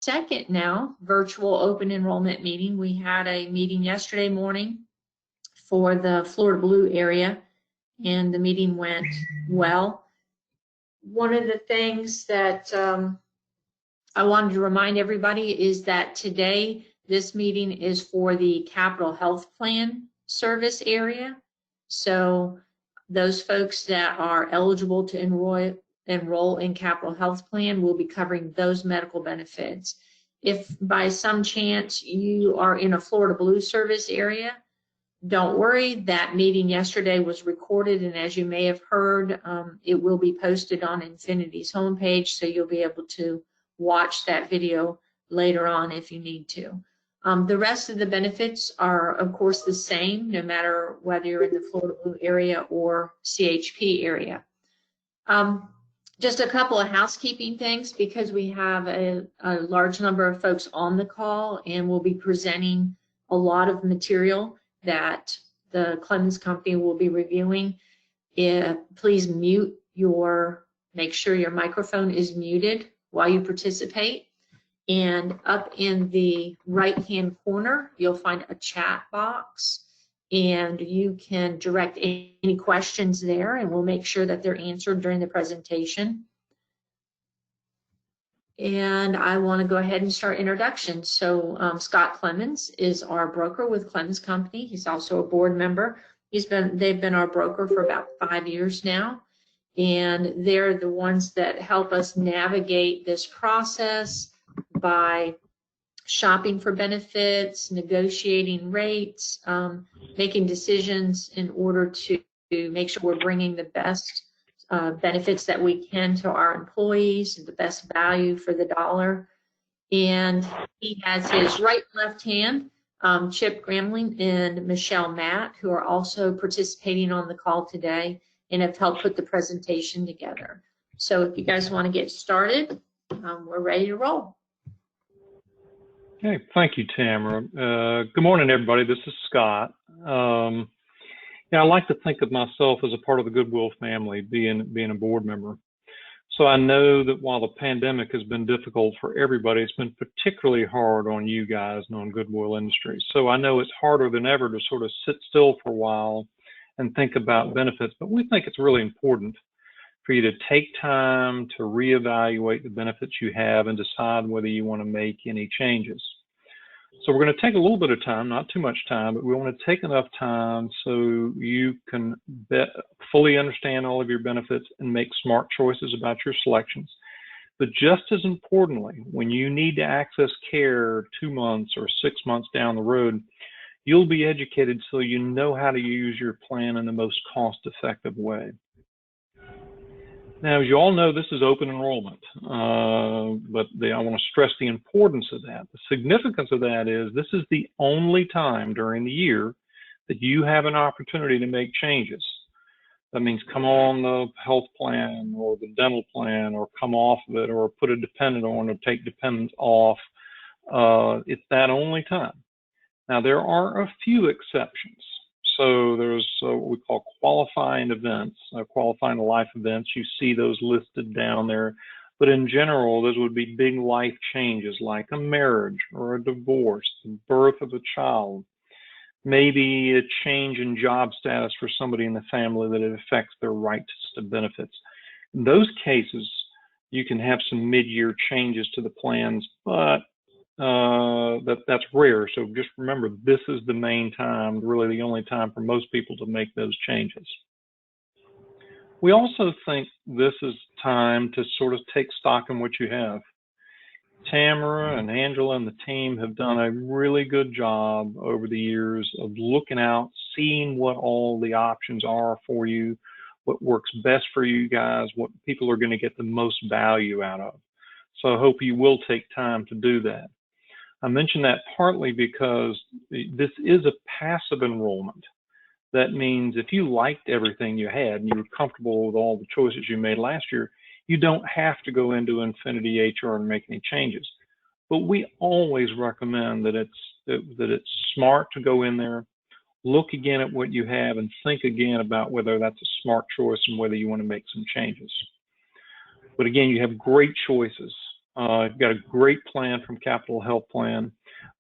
second now virtual open enrollment meeting. We had a meeting yesterday morning for the Florida Blue area, and the meeting went well. One of the things that I wanted to remind everybody is that today this meeting is for the Capital Health Plan service area. So those folks that are eligible to enroll in Capital Health Plan will be covering those medical benefits. If by some chance you are in a Florida Blue service area, don't worry, that meeting yesterday was recorded, and as you may have heard, it will be posted on Infinity's homepage, so you'll be able to watch that video later on if you need to. The rest of the benefits are, of course, the same, no matter whether you're in the Florida Blue area or CHP area. Just a couple of housekeeping things, because we have a large number of folks on the call, and we'll be presenting a lot of material that the Clemens Company will be reviewing. Please make sure your microphone is muted while you participate. And up in the right-hand corner, you'll find a chat box, and you can direct any questions there, and we'll make sure that they're answered during the presentation. And I want to go ahead and start introductions. So Scott Clemens is our broker with Clemens Company. He's also a board member. They've been our broker for about 5 years now, and they're the ones that help us navigate this process by shopping for benefits, negotiating rates, making decisions in order to make sure we're bringing the best benefits that we can to our employees, the best value for the dollar. And he has his right and left hand, Chip Gramling and Michelle Matt, who are also participating on the call today and have helped put the presentation together. So if you guys want to get started, we're ready to roll. Okay, thank you, Tamara. Good morning, everybody. This is Scott. Yeah, I like to think of myself as a part of the Goodwill family, being a board member. So I know that while the pandemic has been difficult for everybody, it's been particularly hard on you guys and on Goodwill Industries. So I know it's harder than ever to sort of sit still for a while and think about benefits, but we think it's really important for you to take time to reevaluate the benefits you have and decide whether you want to make any changes. So we're going to take a little bit of time, not too much time, but we want to take enough time so you can fully understand all of your benefits and make smart choices about your selections. But just as importantly, when you need to access care 2 months or 6 months down the road, you'll be educated so you know how to use your plan in the most cost-effective way. Now, as you all know, this is open enrollment, but I want to stress the importance of that. The significance of that is this is the only time during the year that you have an opportunity to make changes. That means come on the health plan or the dental plan, or come off of it, or put a dependent on, or take dependents off. It's that only time. Now, there are a few exceptions. So there's what we call qualifying events, qualifying life events. You see those listed down there. But in general, those would be big life changes like a marriage or a divorce, the birth of a child, maybe a change in job status for somebody in the family that it affects their rights to benefits. In those cases, you can have some mid-year changes to the plans, but that's rare. So just remember, this is the main time, really the only time for most people to make those changes. We also think this is time to sort of take stock in what you have. Tamara and Angela and the team have done a really good job over the years of looking out, seeing what all the options are for you, what works best for you guys, what people are going to get the most value out of. So I hope you will take time to do that. I mention that partly because this is a passive enrollment. That means if you liked everything you had and you were comfortable with all the choices you made last year, you don't have to go into Infinity HR and make any changes. But we always recommend that it's smart to go in there, look again at what you have, and think again about whether that's a smart choice and whether you want to make some changes. But again, you have great choices. You've got a great plan from Capital Health Plan.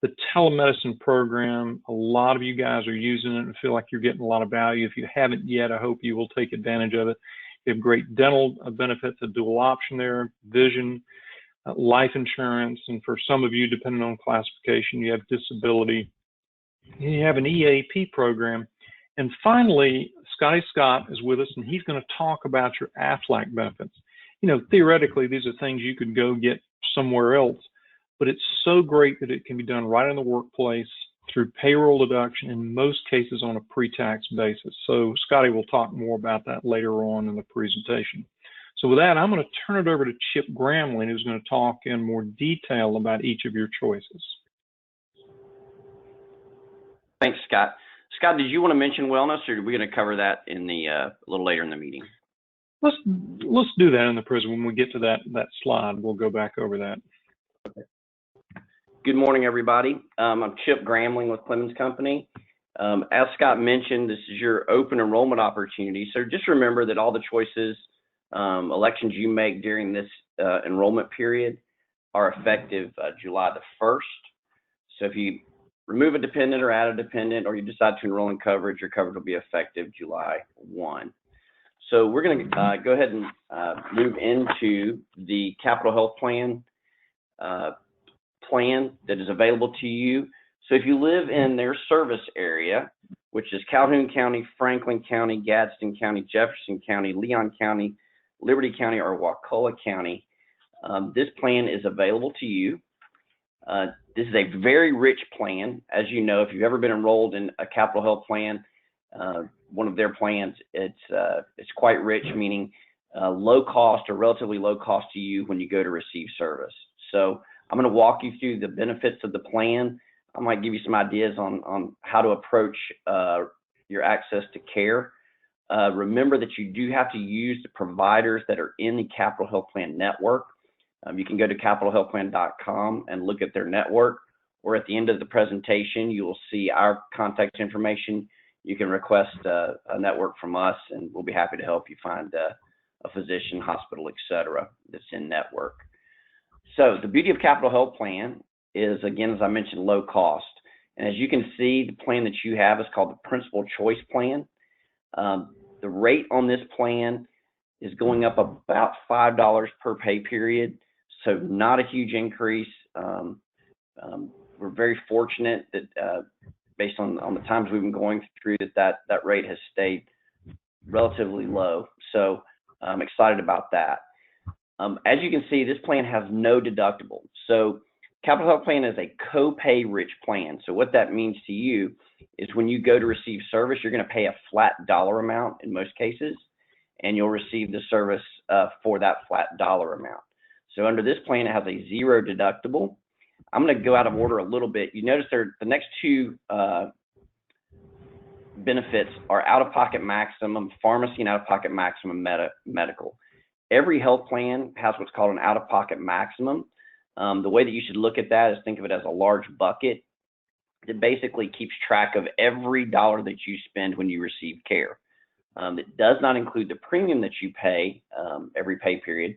The telemedicine program, a lot of you guys are using it and feel like you're getting a lot of value. If you haven't yet, I hope you will take advantage of it. You have great dental benefits, a dual option there, vision, life insurance, and for some of you, depending on classification, you have disability. You have an EAP program. And finally, Scotty Scott is with us, and he's going to talk about your AFLAC benefits. You know, theoretically, these are things you could go get somewhere else, but it's so great that it can be done right in the workplace through payroll deduction, in most cases on a pre-tax basis. So Scotty will talk more about that later on in the presentation. So with that, I'm going to turn it over to Chip Gramling, who's going to talk in more detail about each of your choices. Thanks, Scott. Scott, did you want to mention wellness, or are we going to cover that in the a little later in the meeting? Let's do that in the present. When we get to that slide, we'll go back over that. Okay. Good morning, everybody. I'm Chip Gramling with Clemens Company. As Scott mentioned, this is your open enrollment opportunity. So just remember that all the choices, elections you make during this enrollment period are effective July the 1st. So if you remove a dependent or add a dependent, or you decide to enroll in coverage, your coverage will be effective July 1. So we're going to go ahead and move into the Capital Health Plan that is available to you. So if you live in their service area, which is Calhoun County, Franklin County, Gadsden County, Jefferson County, Leon County, Liberty County, or Wakulla County, this plan is available to you. This is a very rich plan. As you know, if you've ever been enrolled in a Capital Health Plan, one of their plans, it's quite rich, meaning low cost or relatively low cost to you when you go to receive service. So I'm going to walk you through the benefits of the plan. I might give you some ideas on how to approach your access to care. Remember that you do have to use the providers that are in the Capital Health Plan network. You can go to capitalhealthplan.com and look at their network, or at the end of the presentation, you will see our contact information. You can request a network from us, and we'll be happy to help you find a physician, hospital, etc. that's in network. So the beauty of Capital Health Plan is, again, as I mentioned, low cost. And as you can see, the plan that you have is called the Principal Choice Plan. The rate on this plan is going up about $5 per pay period, so not a huge increase. We're very fortunate that based on the times we've been going through, that rate has stayed relatively low. So I'm excited about that. As you can see, this plan has no deductible. So Capital Health Plan is a co-pay rich plan. So what that means to you is when you go to receive service, you're going to pay a flat dollar amount in most cases, and you'll receive the service for that flat dollar amount. So under this plan, it has a zero deductible. I'm going to go out of order a little bit. You notice the next two benefits are out-of-pocket maximum pharmacy and out-of-pocket maximum medical. Every health plan has what's called an out-of-pocket maximum. The way that you should look at that is think of it as a large bucket that basically keeps track of every dollar that you spend when you receive care. It does not include the premium that you pay every pay period.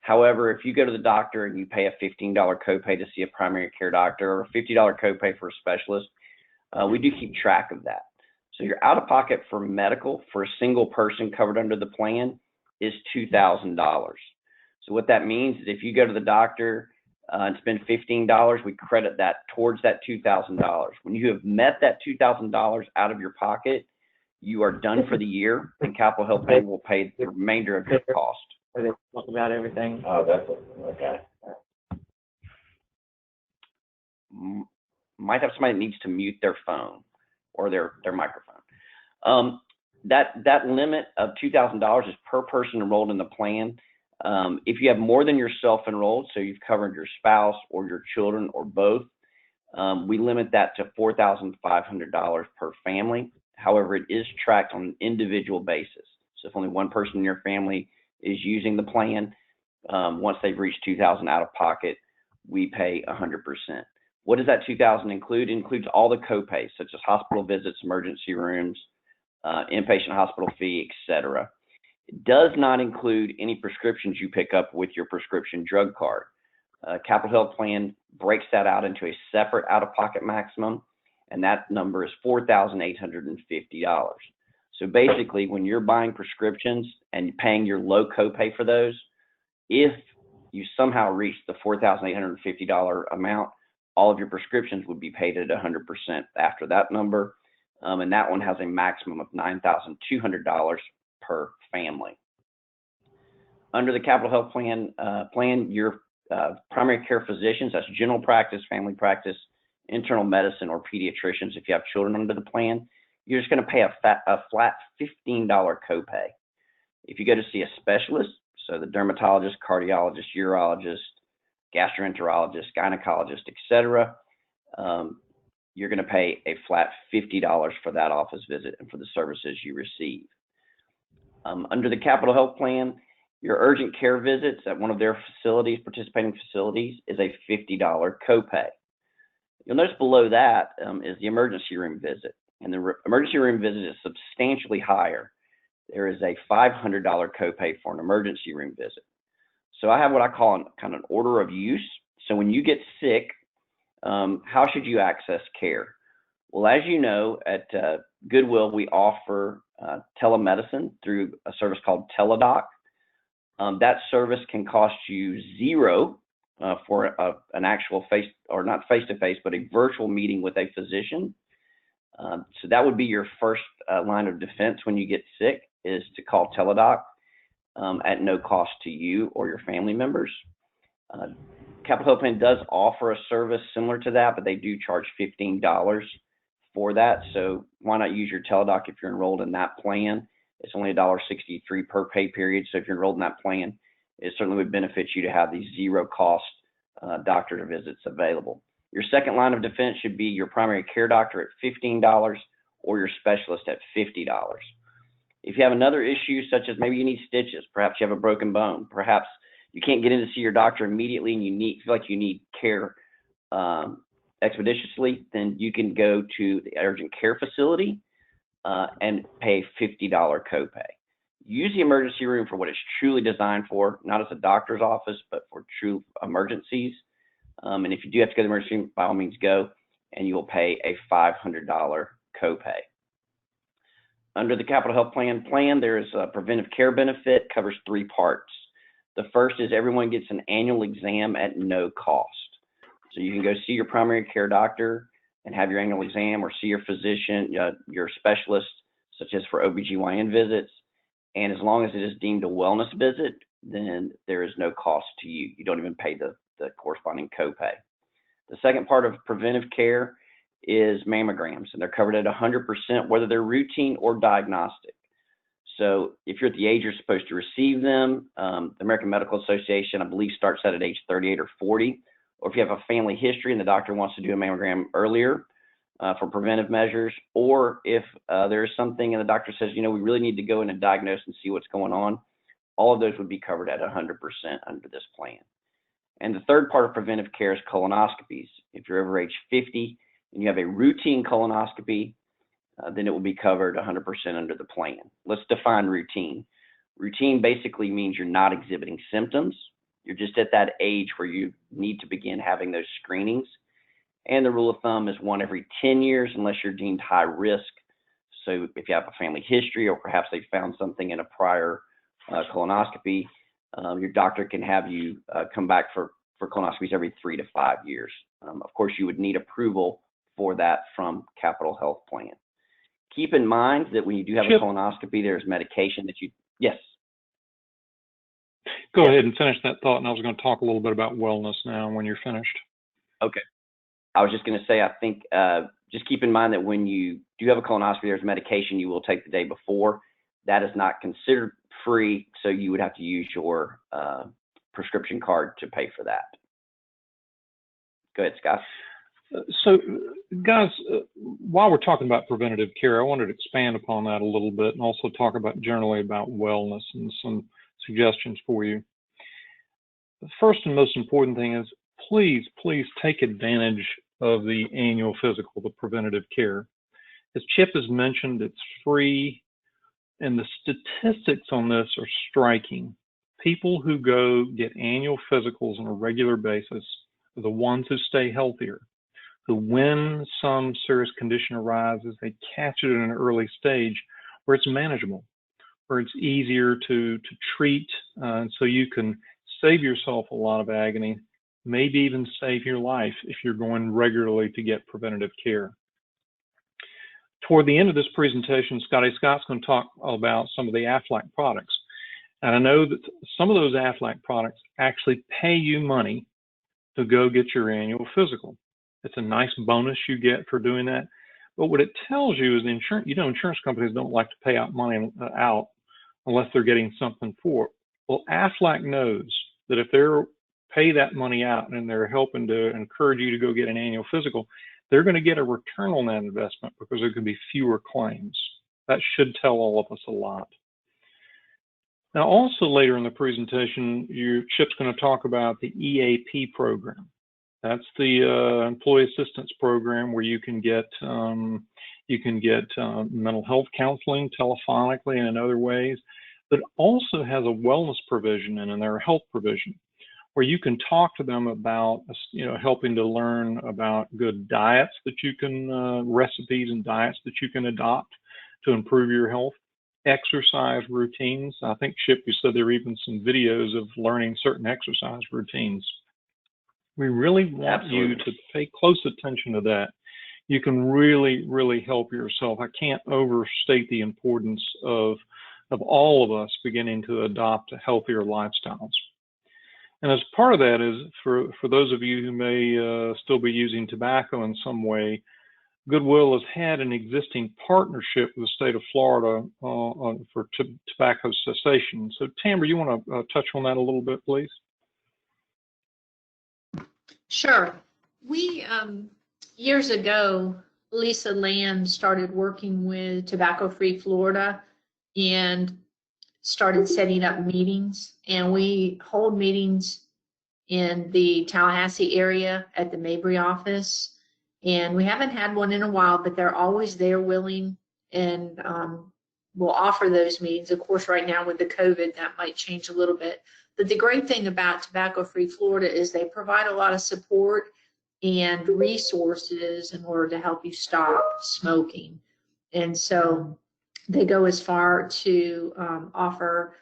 However, if you go to the doctor and you pay a $15 copay to see a primary care doctor, or a $50 copay for a specialist, we do keep track of that. So your out-of-pocket for medical for a single person covered under the plan is $2,000. So what that means is if you go to the doctor and spend $15, we credit that towards that $2,000. When you have met that $2,000 out of your pocket, you are done for the year, and Capital Health Plan will pay the remainder of your cost. Where they talk about everything. Oh, that's okay. Might have somebody that needs to mute their phone or their microphone. That limit of $2,000 is per person enrolled in the plan. If you have more than yourself enrolled, so you've covered your spouse or your children or both, we limit that to $4,500 per family. However, it is tracked on an individual basis. So if only one person in your family is using the plan, once they've reached $2,000 out of pocket, we pay 100%. What does that $2,000 include? It includes all the copays, such as hospital visits, emergency rooms, inpatient hospital fee, etc. It does not include any prescriptions you pick up with your prescription drug card. Capital Health Plan breaks that out into a separate out-of-pocket maximum, and that number is $4,850. So basically, when you're buying prescriptions and paying your low copay for those, if you somehow reach the $4,850 amount, all of your prescriptions would be paid at 100% after that number, and that one has a maximum of $9,200 per family. Under the Capital Health Plan, your primary care physicians, that's general practice, family practice, internal medicine, or pediatricians, if you have children under the plan, you're just going to pay a flat $15 copay. If you go to see a specialist, so the dermatologist, cardiologist, urologist, gastroenterologist, gynecologist, etc., you're going to pay a flat $50 for that office visit and for the services you receive. Under the Capital Health Plan, your urgent care visits at one of their facilities, participating facilities, is a $50 copay. You'll notice below that is the emergency room visit, and the emergency room visit is substantially higher. There is a $500 copay for an emergency room visit. So I have what I call kind of an order of use. So when you get sick, how should you access care? Well, as you know, at Goodwill, we offer telemedicine through a service called Teladoc. That service can cost you $0 for an actual not face-to-face, but a virtual meeting with a physician. So that would be your first line of defense when you get sick, is to call Teladoc at no cost to you or your family members. Capital Health Plan does offer a service similar to that, but they do charge $15 for that. So why not use your Teladoc if you're enrolled in that plan? It's only $1.63 per pay period. So if you're enrolled in that plan, it certainly would benefit you to have these zero cost doctor visits available. Your second line of defense should be your primary care doctor at $15 or your specialist at $50. If you have another issue, such as maybe you need stitches, perhaps you have a broken bone, perhaps you can't get in to see your doctor immediately and feel like you need care expeditiously, then you can go to the urgent care facility and pay a $50 copay. Use the emergency room for what it's truly designed for, not as a doctor's office, but for true emergencies. And if you do have to go to the emergency room, by all means go, and you will pay a $500 copay. Under the Capital Health Plan, there is a preventive care benefit, covers 3 parts. The first is everyone gets an annual exam at no cost. So you can go see your primary care doctor and have your annual exam, or see your physician, your specialist, such as for OBGYN visits. And as long as it is deemed a wellness visit, then there is no cost to you. You don't even pay the corresponding copay. The second part of preventive care is mammograms, and they're covered at 100%, whether they're routine or diagnostic. So if you're at the age you're supposed to receive them, the American Medical Association, I believe, starts that at age 38 or 40. Or if you have a family history and the doctor wants to do a mammogram earlier for preventive measures, or if there's something and the doctor says, we really need to go in and diagnose and see what's going on, all of those would be covered at 100% under this plan. And the third part of preventive care is colonoscopies. If you're over age 50 and you have a routine colonoscopy, then it will be covered 100% under the plan. Let's define routine. Routine basically means you're not exhibiting symptoms. You're just at that age where you need to begin having those screenings. And the rule of thumb is 1 every 10 years, unless you're deemed high risk. So if you have a family history, or perhaps they found something in a prior colonoscopy, your doctor can have you come back for colonoscopies every 3 to 5 years. Of course, you would need approval for that from Capital Health Plan. Keep in mind that when you do have a colonoscopy, there's medication that yes. Go ahead and finish that thought, and I was going to talk a little bit about wellness now when you're finished. Okay. I was just going to say, I think just keep in mind that when you do have a colonoscopy, there's medication you will take the day before. That is not considered free, so you would have to use your prescription card to pay for that. Go ahead, Scott. So, guys, while we're talking about preventative care, I wanted to expand upon that a little bit and also talk generally about wellness and some suggestions for you. The first and most important thing is please take advantage of the annual physical, the preventative care. As Chip has mentioned, it's free, and the statistics on this are striking. people who go get annual physicals on a regular basis are the ones who stay healthier. So when some serious condition arises, they catch it in an early stage where it's manageable, where it's easier to treat, and so you can save yourself a lot of agony, maybe even save your life if you're going regularly to get preventative care. Toward the end of this presentation, Scotty Scott's going to talk about some of the Aflac products. And I know that some of those Aflac products actually pay you money to go get your annual physical. It's a nice bonus you get for doing that. But what it tells you is the insurance, insurance companies don't like to pay out money out unless they're getting something for it. Well, Aflac knows that if they're pay that money out and they're helping to encourage you to go get an annual physical, they're going to get a return on that investment because there could be fewer claims. That should tell all of us a lot. Now, also later in the presentation, Chip's going to talk about the EAP program. That's the employee assistance program where you can get mental health counseling telephonically and in other ways, but it also has a wellness provision and their health provision where you can talk to them about, helping to learn about good diets that you can, recipes and diets that you can adopt to improve your health, exercise routines. I think, Chip, you said there were even some videos of learning certain exercise routines. We really want you to pay close attention to that. You can really, really help yourself. I can't overstate the importance of all of us beginning to adopt healthier lifestyles. And as part of that is, for those of you who may still be using tobacco in some way, Goodwill has had an existing partnership with the state of Florida for tobacco cessation. So, Tamara, you want to touch on that a little bit, please? Sure. We, years ago, Lisa Lamb started working with Tobacco Free Florida and started setting up meetings. And we hold meetings in the Tallahassee area at the Mabry office. And we haven't had one in a while, but they're always there willing and will offer those meetings. Of course, right now with the COVID, that might change a little bit. But the great thing about Tobacco Free Florida is they provide a lot of support and resources in order to help you stop smoking. And so they go as far to offer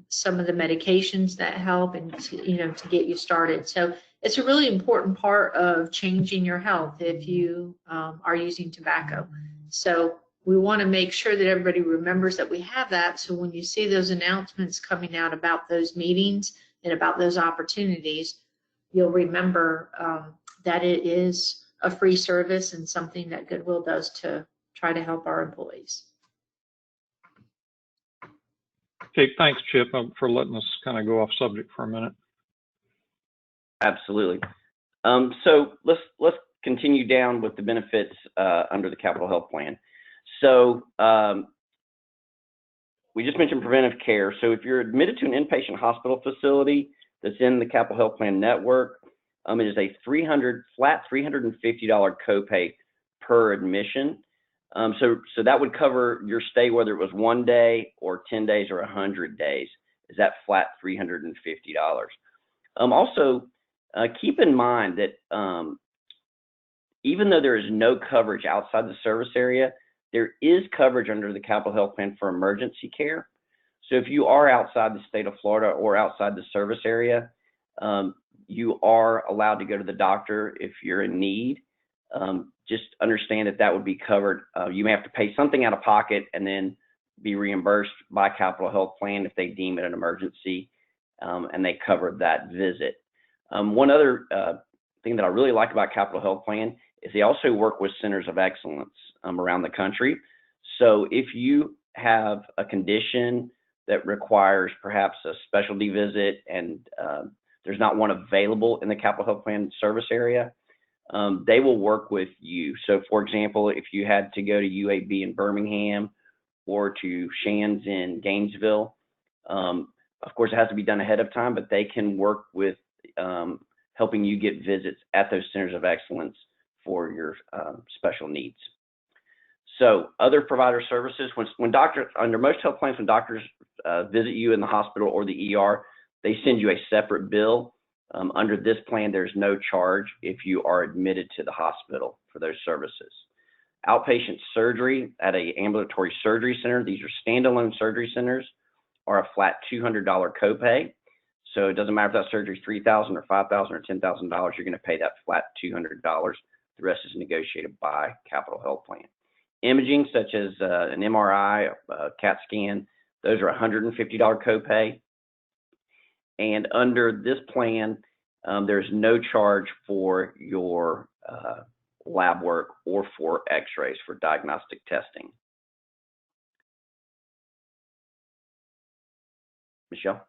some of the medications that help and to get you started. So it's a really important part of changing your health if you are using tobacco. So we want to make sure that everybody remembers that we have that. So when you see those announcements coming out about those meetings and about those opportunities, you'll remember that it is a free service and something that Goodwill does to try to help our employees. Okay, thanks, Chip, for letting us kind of go off subject for a minute. Absolutely. So let's continue down with the benefits under the Capital Health Plan. So we just mentioned preventive care. So if you're admitted to an inpatient hospital facility that's in the Capital Health Plan network, it is a flat $350 copay per admission. So that would cover your stay, whether it was 1 day or 10 days or 100 days, is that flat $350. Also, keep in mind that even though there is no coverage outside the service area, there is coverage under the Capital Health Plan for emergency care. So if you are outside the state of Florida or outside the service area, you are allowed to go to the doctor if you're in need. Just understand that would be covered. You may have to pay something out of pocket and then be reimbursed by Capital Health Plan if they deem it an emergency and they cover that visit. One other thing that I really like about Capital Health Plan is they also work with centers of excellence around the country. So if you have a condition that requires perhaps a specialty visit and there's not one available in the Capital Health Plan service area, they will work with you. So for example, if you had to go to UAB in Birmingham or to Shands in Gainesville, of course it has to be done ahead of time, but they can work with helping you get visits at those centers of excellence for your special needs. So other provider services, when doctors, under most health plans, when doctors visit you in the hospital or the ER, they send you a separate bill. Under this plan, there's no charge if you are admitted to the hospital for those services. Outpatient surgery at an ambulatory surgery center, these are standalone surgery centers, are a flat $200 copay. So it doesn't matter if that surgery is $3,000 or $5,000 or $10,000, you're going to pay that flat $200. The rest is negotiated by Capital Health Plan. Imaging such as an MRI, a CAT scan, those are $150 copay. And under this plan, there's no charge for your lab work or for x-rays for diagnostic testing. Michelle?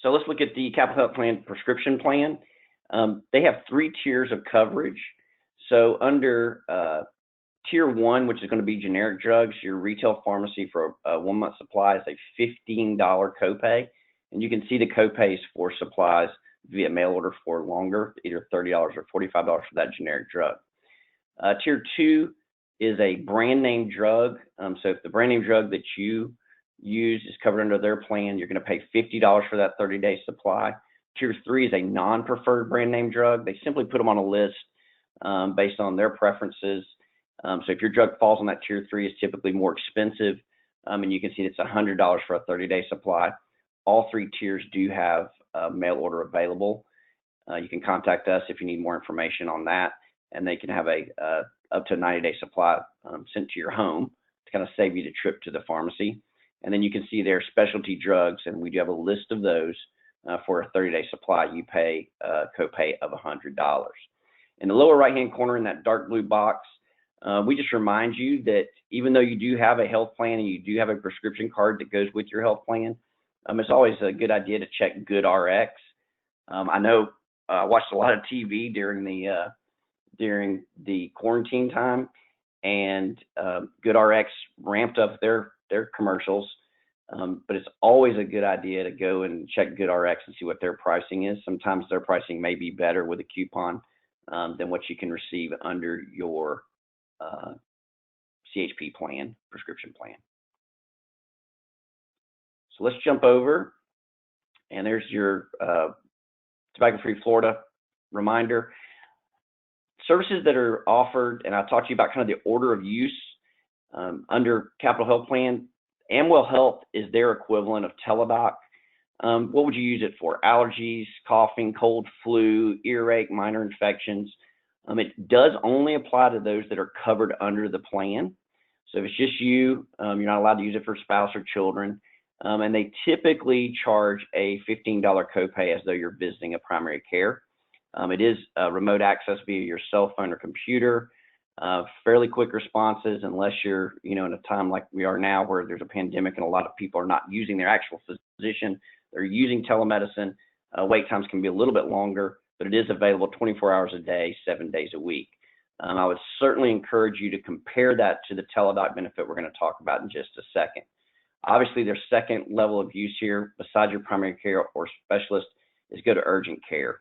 So let's look at the Capital Health Plan prescription plan. They have 3 tiers of coverage. So under tier 1, which is going to be generic drugs, your retail pharmacy for a 1-month supply is a $15 copay. And you can see the copays for supplies via mail order for longer, either $30 or $45 for that generic drug. Tier 2 is a brand name drug. So if the brand name drug that you use is covered under their plan, you're going to pay $50 for that 30-day supply. Tier 3 is a non-preferred brand name drug. They simply put them on a list based on their preferences. So if your drug falls on that tier 3, it's typically more expensive. And you can see it's $100 for a 30-day supply. All 3 tiers do have mail order available. You can contact us if you need more information on that, and they can have a up to a 90-day supply sent to your home to kind of save you the trip to the pharmacy. And then you can see their specialty drugs, and we do have a list of those. For a 30-day supply, you pay a copay of $100. In the lower right-hand corner in that dark blue box, we just remind you that even though you do have a health plan and you do have a prescription card that goes with your health plan, it's always a good idea to check GoodRx. I know I watched a lot of TV during the quarantine time, and GoodRx ramped up their commercials. But it's always a good idea to go and check GoodRx and see what their pricing is. Sometimes their pricing may be better with a coupon than what you can receive under your CHP plan, prescription plan. So let's jump over, and there's your tobacco-free Florida reminder. Services that are offered, and I'll talk to you about kind of the order of use under Capital Health Plan. Amwell Health is their equivalent of Teladoc. What would you use it for? Allergies, coughing, cold, flu, earache, minor infections. It does only apply to those that are covered under the plan. So if it's just you, you're not allowed to use it for spouse or children. And they typically charge a $15 copay as though you're visiting a primary care. It is remote access via your cell phone or computer. Fairly quick responses, unless you're, in a time like we are now where there's a pandemic and a lot of people are not using their actual physician, they're using telemedicine. Wait times can be a little bit longer, but it is available 24 hours a day, 7 days a week. I would certainly encourage you to compare that to the Teladoc benefit we're going to talk about in just a second. Obviously, their second level of use here, besides your primary care or specialist, is go to urgent care.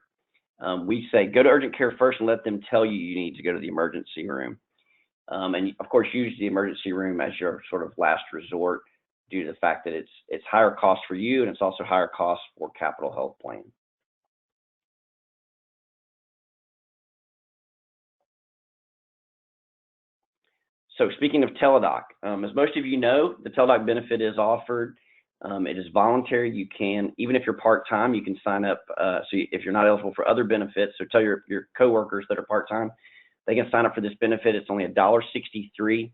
We say go to urgent care first and let them tell you you need to go to the emergency room. And of course, use the emergency room as your sort of last resort due to the fact that it's higher cost for you, and it's also higher cost for Capital Health Plan. So speaking of Teladoc, as most of you know, the Teladoc benefit is offered. It is voluntary. You can, even if you're part-time, you can sign up. So if you're not eligible for other benefits, so tell your coworkers that are part-time, they can sign up for this benefit. It's only $1.63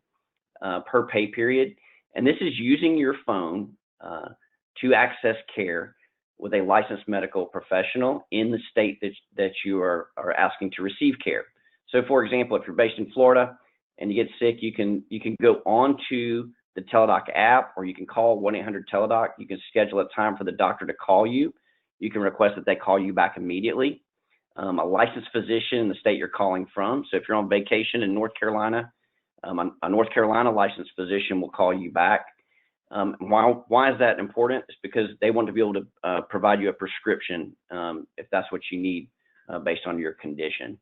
per pay period. And this is using your phone to access care with a licensed medical professional in the state that you are asking to receive care. So for example, if you're based in Florida and you get sick, you can go onto the Teladoc app, or you can call 1-800-TELEDOC. You can schedule a time for the doctor to call you. You can request that they call you back immediately. A licensed physician in the state you're calling from. So if you're on vacation in North Carolina, a North Carolina licensed physician will call you back. Why is that important? It's because they want to be able to provide you a prescription if that's what you need based on your condition.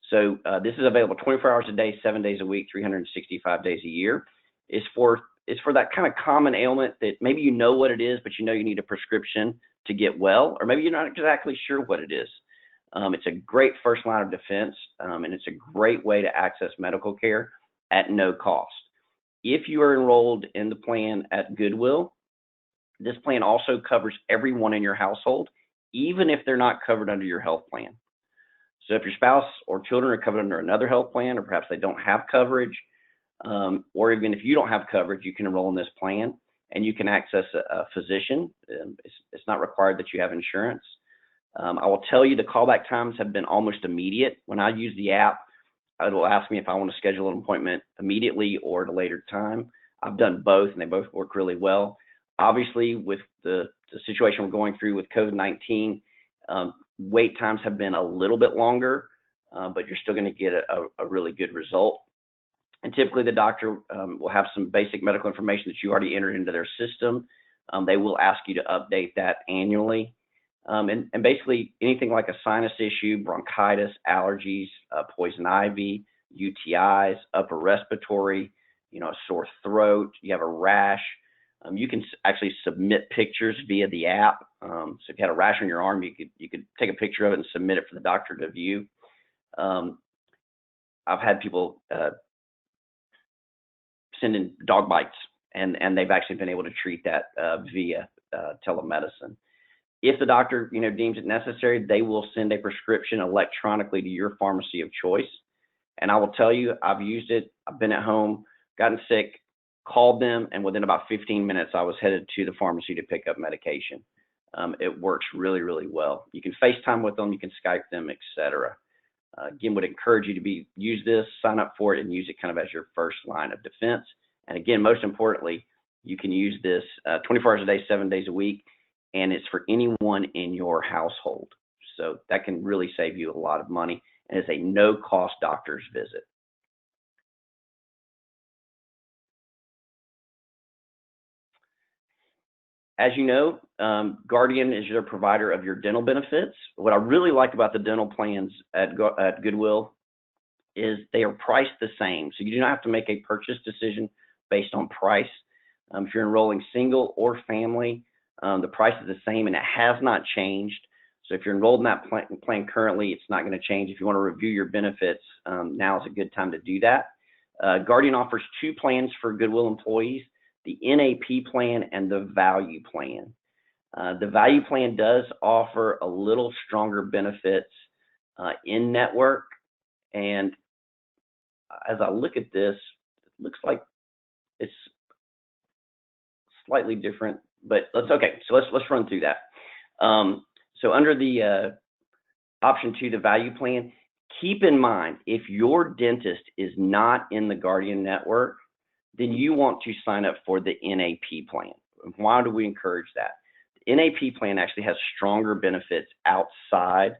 So this is available 24 hours a day, 7 days a week, 365 days a year. It's for is for that kind of common ailment that maybe you know what it is, but you know you need a prescription to get well, or maybe you're not exactly sure what it is. It's a great first line of defense, and it's a great way to access medical care at no cost. If you are enrolled in the plan at Goodwill, this plan also covers everyone in your household, even if they're not covered under your health plan. So if your spouse or children are covered under another health plan, or perhaps they don't have coverage, or even if you don't have coverage, you can enroll in this plan and you can access a physician. It's not required that you have insurance. I will tell you the callback times have been almost immediate. When I use the app, it will ask me if I want to schedule an appointment immediately or at a later time. I've done both and they both work really well. Obviously, with the situation we're going through with COVID-19, wait times have been a little bit longer, but you're still going to get a really good result. And typically the doctor will have some basic medical information that you already entered into their system. They will ask you to update that annually. And basically anything like a sinus issue, bronchitis, allergies, poison ivy, UTIs, upper respiratory, a sore throat, you have a rash, you can actually submit pictures via the app. So if you had a rash on your arm, you could take a picture of it and submit it for the doctor to view. I've had people send in dog bites, and they've actually been able to treat that via telemedicine. If the doctor deems it necessary, they will send a prescription electronically to your pharmacy of choice. And I will tell you, I've used it. I've been at home, gotten sick, called them, and within about 15 minutes, I was headed to the pharmacy to pick up medication. It works really, really well. You can FaceTime with them, you can Skype them, etc. Again, would encourage you to use this, sign up for it, and use it kind of as your first line of defense. And again, most importantly, you can use this 24 hours a day, 7 days a week, and it's for anyone in your household. So that can really save you a lot of money, and it's a no-cost doctor's visit. As you know, Guardian is your provider of your dental benefits. What I really like about the dental plans at Goodwill is they are priced the same. So you do not have to make a purchase decision based on price. If you're enrolling single or family, the price is the same and it has not changed. So if you're enrolled in that plan currently, it's not going to change. If you want to review your benefits, now is a good time to do that. Guardian offers 2 plans for Goodwill employees: the NAP plan and the value plan. The value plan does offer a little stronger benefits in network. And as I look at this, it looks like it's slightly different, but let's run through that. So under the option 2, the value plan, keep in mind, if your dentist is not in the Guardian network, then you want to sign up for the NAP plan. Why do we encourage that? The NAP plan actually has stronger benefits outside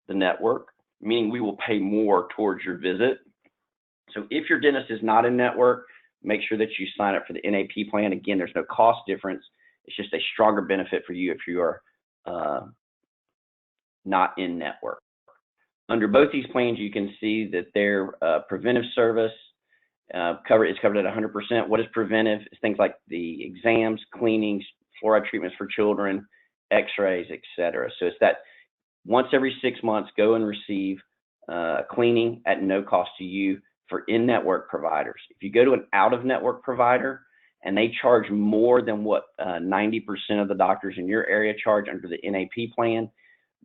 the network, meaning we will pay more towards your visit. So if your dentist is not in network, make sure that you sign up for the NAP plan. Again, there's no cost difference. It's just a stronger benefit for you if you are not in network. Under both these plans, you can see that their preventive service is covered at 100%. What is preventive? It's things like the exams, cleanings, fluoride treatments for children, x-rays, etc. So it's that once every 6 months, go and receive a cleaning at no cost to you for in-network providers. If you go to an out-of-network provider and they charge more than what 90% of the doctors in your area charge under the NAP plan,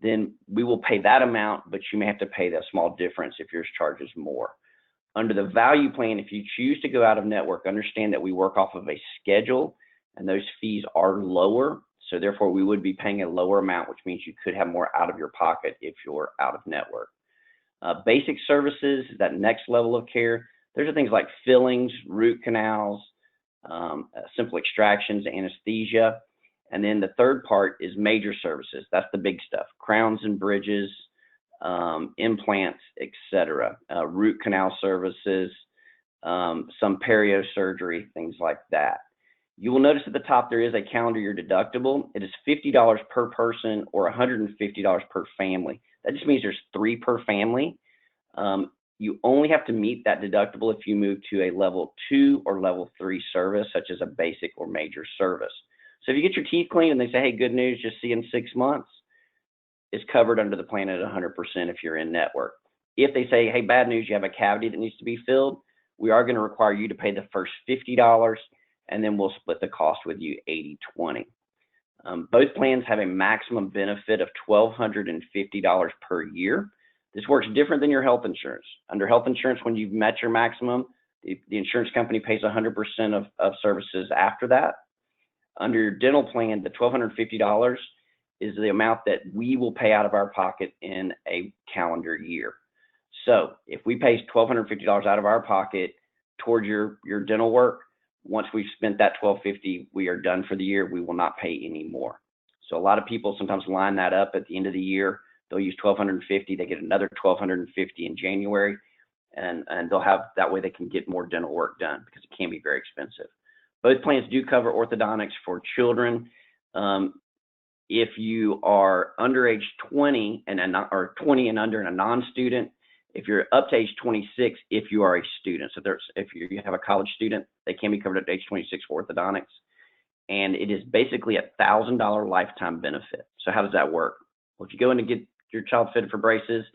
then we will pay that amount, but you may have to pay that small difference if yours charges more. Under the value plan, if you choose to go out of network, understand that we work off of a schedule and those fees are lower. So therefore we would be paying a lower amount, which means you could have more out of your pocket if you're out of network. Basic services, that next level of care, those are things like fillings, root canals, simple extractions, anesthesia. And then the third part is major services. That's the big stuff: crowns and bridges, implants, etc. Root canal services, some perio surgery, things like that. You will notice at the top there is a calendar year deductible. It is $50 per person or $150 per family. That just means there's 3 per family. You only have to meet that deductible if you move to a level 2 or level 3 service, such as a basic or major service. So if you get your teeth cleaned and they say, hey, good news, just see you in 6 months, it's covered under the plan at 100% if you're in network. If they say, hey, bad news, you have a cavity that needs to be filled, we are going to require you to pay the first $50, and then we'll split the cost with you 80-20. Both plans have a maximum benefit of $1,250 per year. This works different than your health insurance. Under health insurance, when you've met your maximum, the insurance company pays 100% of services after that. Under your dental plan, the $1,250 is the amount that we will pay out of our pocket in a calendar year. So if we pay $1,250 out of our pocket towards your dental work, once we've spent that $1,250, we are done for the year. We will not pay any more. So a lot of people sometimes line that up at the end of the year. They'll use $1,250. They get another $1,250 in January, and they'll have that way they can get more dental work done because it can be very expensive. Both plans do cover orthodontics for children. If you are under age 20 or 20 and under and a non-student, if you're up to age 26, if you are a student. So if you have a college student, they can be covered up to age 26 for orthodontics. And it is basically $1,000 lifetime benefit. So how does that work? Well, if you go in to get your child fitted for braces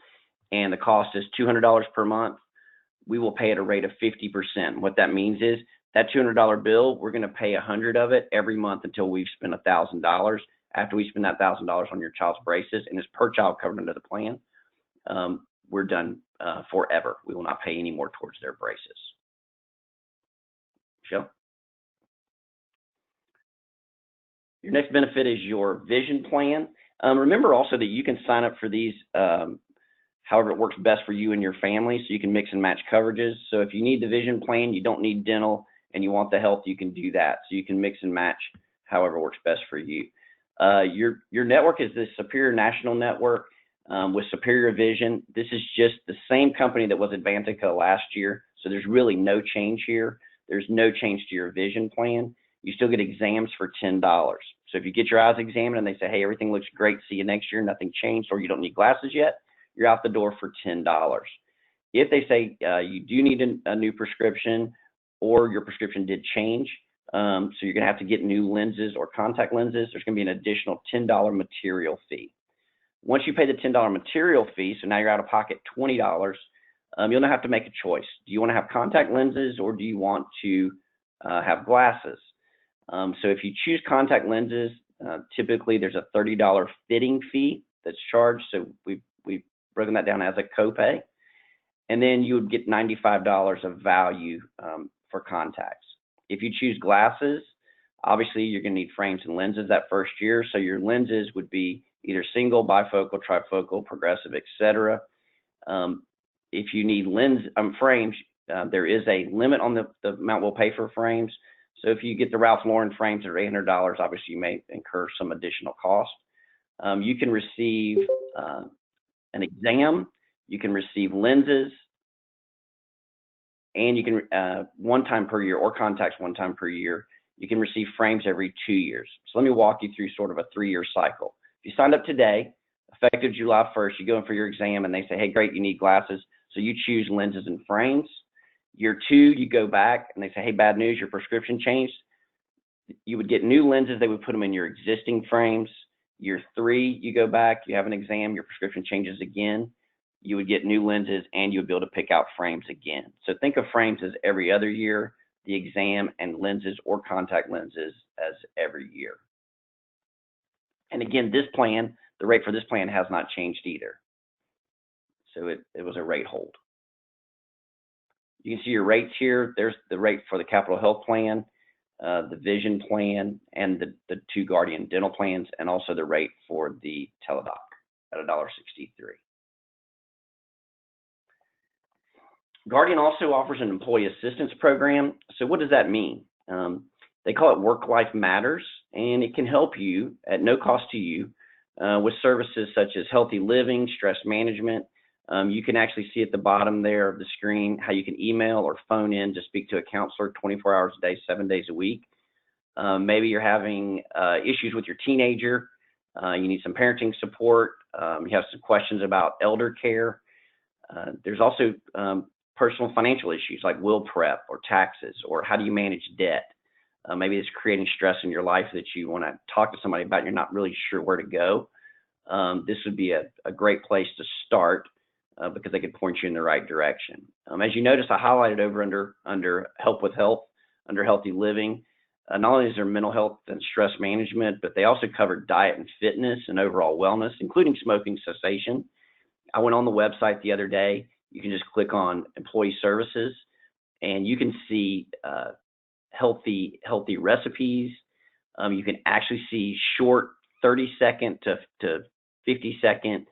and the cost is $200 per month, we will pay at a rate of 50%. What that means is that $200 bill, we're going to pay $100 of it every month until we've spent $1,000. After we spend that $1,000 on your child's braces, and it's per child covered under the plan, we're done forever. We will not pay any more towards their braces. Michelle? Your next benefit is your vision plan. Remember also that you can sign up for these however it works best for you and your family, so you can mix and match coverages. So if you need the vision plan, you don't need dental, and you want the health, you can do that. So you can mix and match however works best for you. Your network is the Superior National Network with Superior Vision. This is just the same company that was Advantica last year, so there's really no change here. There's no change to your vision plan. You still get exams for $10. So if you get your eyes examined and they say, hey, everything looks great, see you next year, nothing changed, or you don't need glasses yet, you're out the door for $10. If they say you do need a new prescription or your prescription did change, so you're going to have to get new lenses or contact lenses, there's going to be an additional $10 material fee. Once you pay the $10 material fee, so now you're out of pocket $20, you'll now have to make a choice. Do you want to have contact lenses or do you want to have glasses? So if you choose contact lenses, typically there's a $30 fitting fee that's charged. So we've broken that down as a copay. And then you would get $95 of value for contacts. If you choose glasses, obviously you're going to need frames and lenses that first year. So your lenses would be either single, bifocal, trifocal, progressive, etc. If you need frames, there is a limit on the amount we'll pay for frames. So if you get the Ralph Lauren frames that are $800, obviously you may incur some additional cost. You can receive an exam, you can receive lenses, and you can one time per year, or contacts one time per year. You can receive frames every 2 years. So let me walk you through sort of a 3-year cycle. If you signed up today, effective July 1st, you go in for your exam and they say, hey, great, you need glasses. So you choose lenses and frames. Year 2, you go back and they say, hey, bad news, your prescription changed. You would get new lenses. They would put them in your existing frames. Year 3, you go back, you have an exam, your prescription changes again. You would get new lenses and you would be able to pick out frames again. So think of frames as every other year, the exam and lenses or contact lenses as every year. And again, this plan, the rate for this plan has not changed either. So it was a rate hold. You can see your rates here. There's the rate for the Capital Health Plan, the Vision Plan, and the 2 Guardian Dental plans, and also the rate for the Teladoc at $1.63. Guardian also offers an employee assistance program. So what does that mean? They call it Work Life Matters, and it can help you at no cost to you with services such as healthy living, stress management. You can actually see at the bottom there of the screen how you can email or phone in to speak to a counselor 24 hours a day, 7 days a week. Maybe you're having issues with your teenager. You need some parenting support. You have some questions about elder care. There's also personal financial issues like will prep or taxes, or how do you manage debt? Maybe it's creating stress in your life that you want to talk to somebody about. You're not really sure where to go. This would be a great place to start because they could point you in the right direction. As you notice, I highlighted over under help with health, under healthy living. Not only is there mental health and stress management, but they also cover diet and fitness and overall wellness, including smoking cessation. I went on the website the other day. You can just click on employee services and you can see healthy recipes. You can actually see short 30-second to 50-second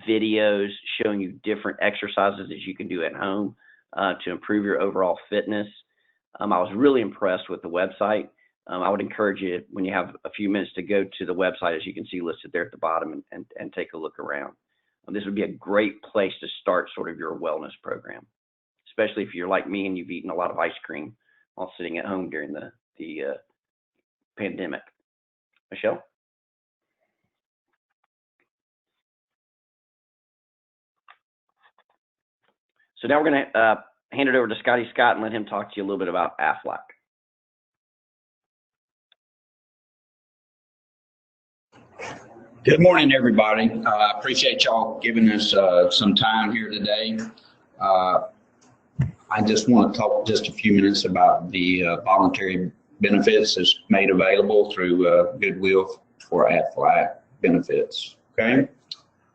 videos showing you different exercises that you can do at home to improve your overall fitness. I was really impressed with the website. I would encourage you, when you have a few minutes, to go to the website, as you can see listed there at the bottom, and take a look around. This would be a great place to start sort of your wellness program, especially if you're like me and you've eaten a lot of ice cream while sitting at home during the pandemic. Michelle? So now we're going to hand it over to Scotty Scott and let him talk to you a little bit about AFLAC. Good morning, everybody. I appreciate y'all giving us some time here today. I just want to talk just a few minutes about the voluntary benefits that's made available through Goodwill for AFLAC benefits. Okay,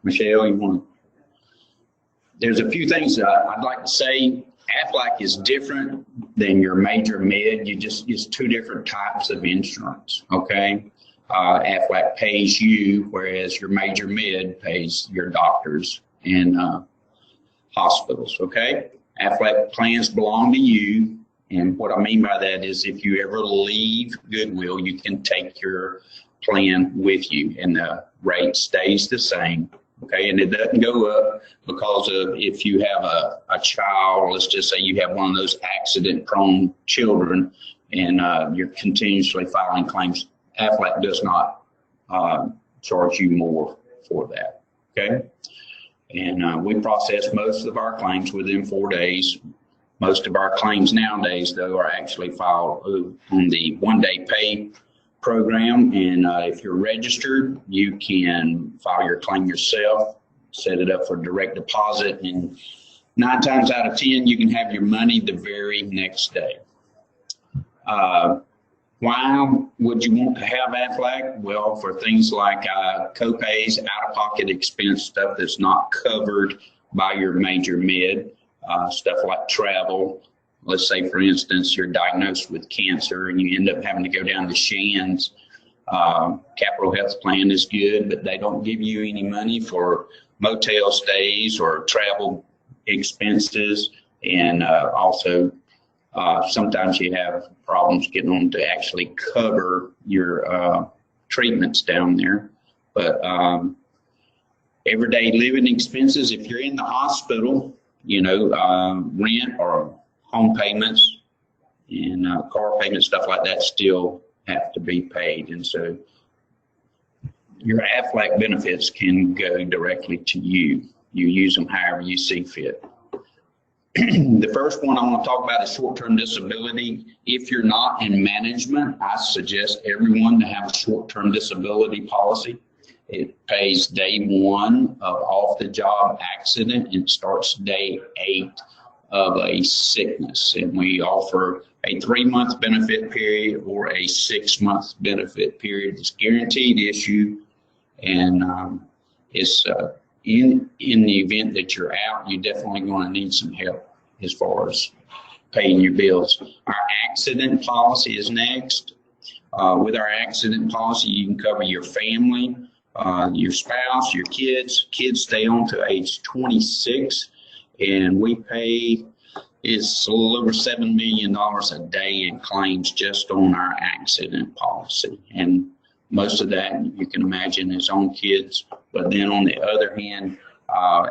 Michelle, you want to? There's a few things I'd like to say. AFLAC is different than your major med. It's two different types of insurance. Okay. AFLAC pays you, whereas your major med pays your doctors and hospitals, okay? AFLAC plans belong to you, and what I mean by that is if you ever leave Goodwill, you can take your plan with you, and the rate stays the same, okay? And it doesn't go up because of if you have a child, let's just say you have one of those accident-prone children, and you're continuously filing claims. AFLAC does not charge you more for that, okay? And we process most of our claims within 4 days. Most of our claims nowadays, though, are actually filed on the one-day pay program. And if you're registered, you can file your claim yourself, set it up for direct deposit, and 9 times out of 10, you can have your money the very next day. Why would you want to have AFLAC? Well, for things like co-pays, out-of-pocket expense, stuff that's not covered by your major med, stuff like travel. Let's say, for instance, you're diagnosed with cancer and you end up having to go down to Shands. Capital Health Plan is good, but they don't give you any money for motel stays or travel expenses, and also sometimes you have problems getting them to actually cover your treatments down there. But everyday living expenses, if you're in the hospital, you know, rent or home payments and car payments, stuff like that still have to be paid. And so your AFLAC benefits can go directly to you. You use them however you see fit. The first one I want to talk about is short-term disability. If you're not in management, I suggest everyone to have a short-term disability policy. It pays day 1 of off-the-job accident and starts day 8 of a sickness. And we offer a 3-month benefit period or a 6-month benefit period. It's guaranteed issue, and it's in the event that you're out, you're definitely going to need some help as far as paying your bills. Our accident policy is next. With our accident policy, you can cover your family, your spouse, your kids. Kids stay on to age 26, and we pay it's a little over $7 million a day in claims just on our accident policy. And most of that, you can imagine, is on kids. But then on the other hand,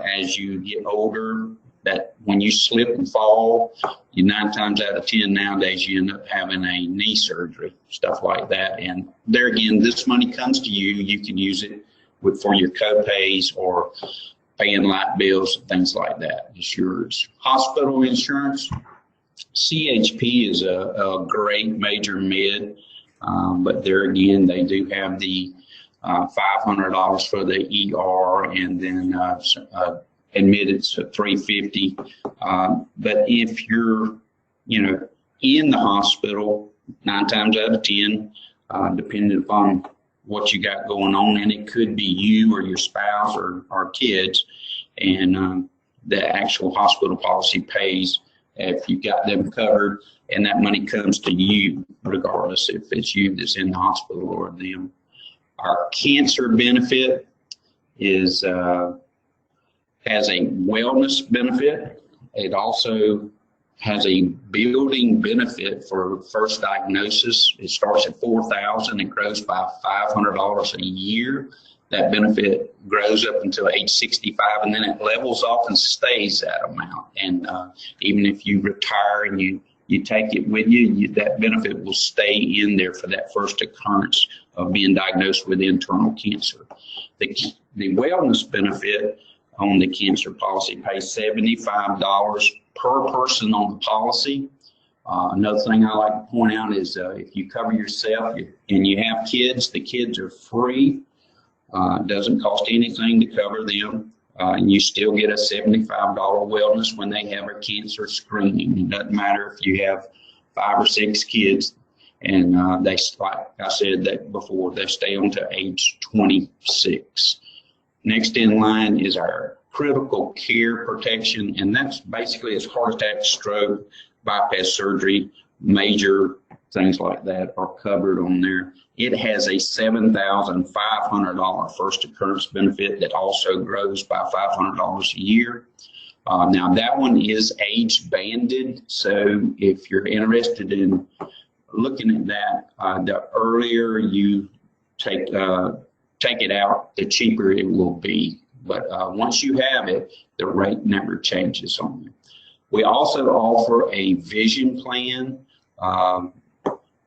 as you get older, that when you slip and fall, you 9 times out of 10 nowadays, you end up having a knee surgery, stuff like that. And there again, this money comes to you. You can use it for your co-pays or paying light bills, things like that is yours. Hospital insurance, CHP is a great major med, but there again, they do have the $500 for the ER, and then admitted to $350. But if you're, in the hospital, 9 times out of 10, depending upon what you got going on, and it could be you or your spouse or kids, and the actual hospital policy pays if you got them covered, and that money comes to you regardless if it's you that's in the hospital or them. Our cancer benefit is has a wellness benefit. It also has a building benefit for first diagnosis. It starts at $4,000 and grows by $500 a year. That benefit grows up until age 65, and then it levels off and stays that amount. And even if you retire and you take it with you, that benefit will stay in there for that first occurrence of being diagnosed with internal cancer. The wellness benefit on the cancer policy pays $75 per person on the policy. Another thing I like to point out is if you cover yourself and you have kids, the kids are free. It doesn't cost anything to cover them. And you still get a $75 wellness when they have a cancer screening. It doesn't matter if you have 5 or 6 kids, and they, like I said that before, they stay on to age 26. Next in line is our critical care protection, and that's basically as heart attack, stroke, bypass surgery, major things like that are covered on there. It has a $7,500 first occurrence benefit that also grows by $500 a year. Now that one is age banded, so if you're interested in looking at that, the earlier you take it out, the cheaper it will be. But once you have it, the rate never changes on it. We also offer a vision plan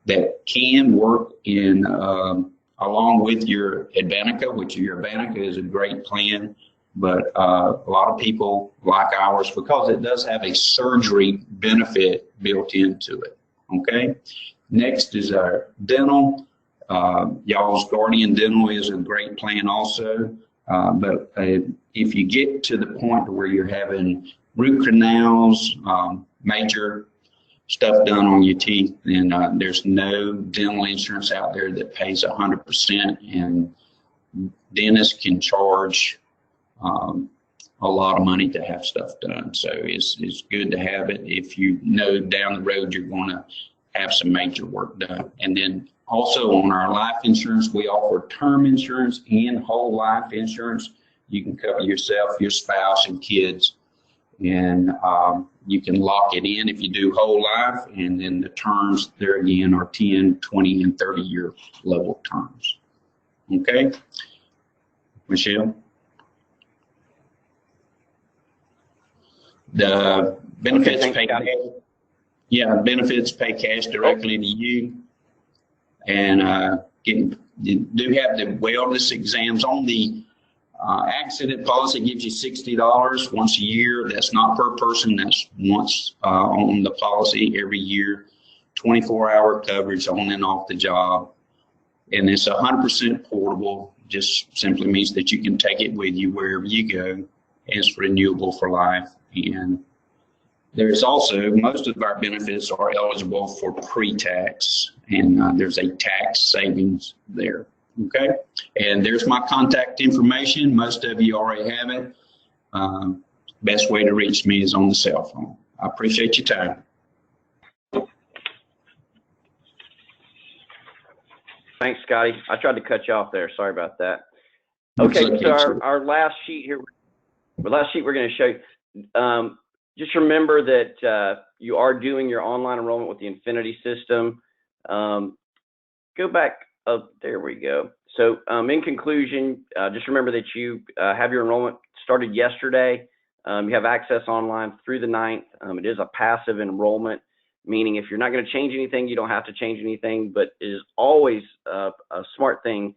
that can work in along with your Advanica, which your Advanica is a great plan, but a lot of people like ours because it does have a surgery benefit built into it. Okay. Next is our dental. Y'all's Guardian Dental is a great plan also, but if you get to the point where you're having root canals, major stuff done on your teeth, then there's no dental insurance out there that pays 100%, and dentists can charge a lot of money to have stuff done. So it's good to have it if you know down the road you're going to have some major work done. And then also on our life insurance, we offer term insurance and whole life insurance. You can cover yourself, your spouse, and kids, and you can lock it in if you do whole life, and then the terms there again are 10, 20, and 30-year level terms. Okay, Michelle? The benefits pay cash. Yeah, benefits pay cash directly to you, and you do have the wellness exams on the accident policy. Gives you $60 once a year. That's not per person. That's once on the policy every year. 24-hour coverage on and off the job, and it's 100% portable. Just simply means that you can take it with you wherever you go, and it's renewable for life. And there's also, most of our benefits are eligible for pre-tax, and there's a tax savings there. Okay, and there's my contact information. Most of you already have it. Best way to reach me is on the cell phone. I appreciate your time. Thanks, Scotty. I tried to cut you off there. Sorry about that. Okay, so our last sheet here, the last sheet we're going to show you. Just remember that you are doing your online enrollment with the Infinity system. Go back up. There we go. So in conclusion, just remember that you have your enrollment started yesterday. You have access online through the 9th. It is a passive enrollment, meaning if you're not going to change anything, you don't have to change anything, but it is always a smart thing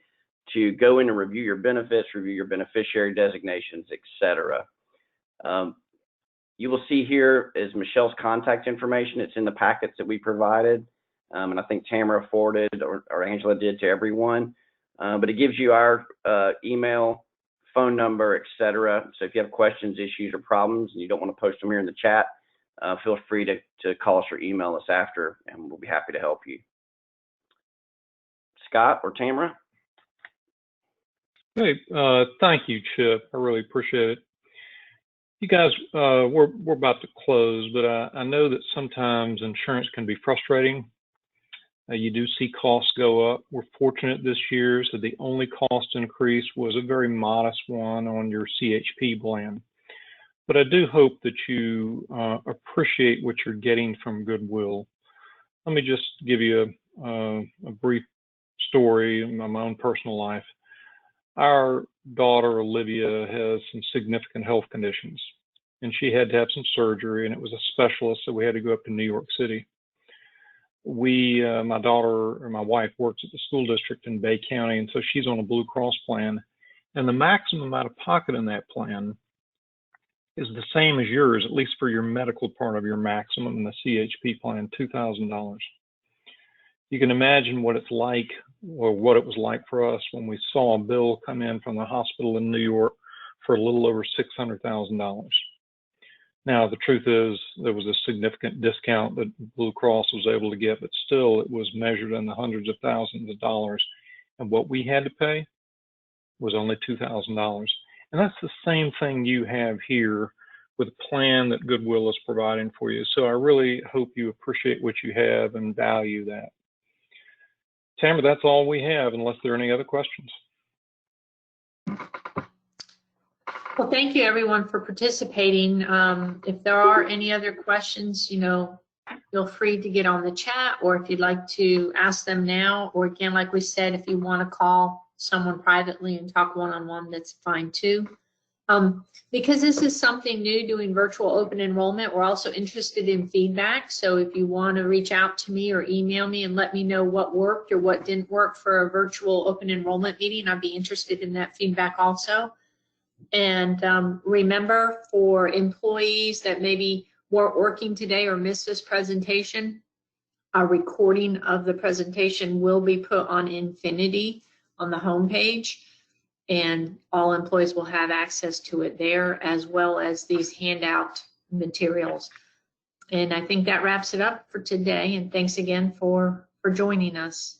to go in and review your benefits, review your beneficiary designations, etc. You will see here is Michelle's contact information. It's in the packets that we provided, and I think Tamara forwarded or Angela did to everyone. But it gives you our email, phone number, etc. So if you have questions, issues, or problems, and you don't want to post them here in the chat, feel free to call us or email us after, and we'll be happy to help you. Scott or Tamara? Hey, thank you, Chip. I really appreciate it. You guys, we're about to close, but I know that sometimes insurance can be frustrating. You do see costs go up. We're fortunate this year, so the only cost increase was a very modest one on your CHP plan. But I do hope that you appreciate what you're getting from Goodwill. Let me just give you a brief story in my own personal life. Our daughter, Olivia, has some significant health conditions, and she had to have some surgery, and it was a specialist, so we had to go up to New York City. My daughter, or my wife, works at the school district in Bay County, and so she's on a Blue Cross plan, and the maximum out of pocket in that plan is the same as yours, at least for your medical part of your maximum in the CHP plan, $2,000. You can imagine what it's like, or what it was like for us when we saw a bill come in from the hospital in New York for a little over $600,000. Now, the truth is there was a significant discount that Blue Cross was able to get, but still it was measured in the hundreds of thousands of dollars. And what we had to pay was only $2,000. And that's the same thing you have here with a plan that Goodwill is providing for you. So I really hope you appreciate what you have and value that. Tamara, that's all we have, unless there are any other questions. Well, thank you everyone for participating. If there are any other questions, feel free to get on the chat, or if you'd like to ask them now, or again, like we said, if you want to call someone privately and talk one-on-one, that's fine too. Because this is something new, doing virtual open enrollment, we're also interested in feedback. So if you want to reach out to me or email me and let me know what worked or what didn't work for a virtual open enrollment meeting, I'd be interested in that feedback also. And remember, for employees that maybe weren't working today or missed this presentation, a recording of the presentation will be put on Infinity on the homepage, and all employees will have access to it there, as well as these handout materials. And I think that wraps it up for today, and thanks again for joining us.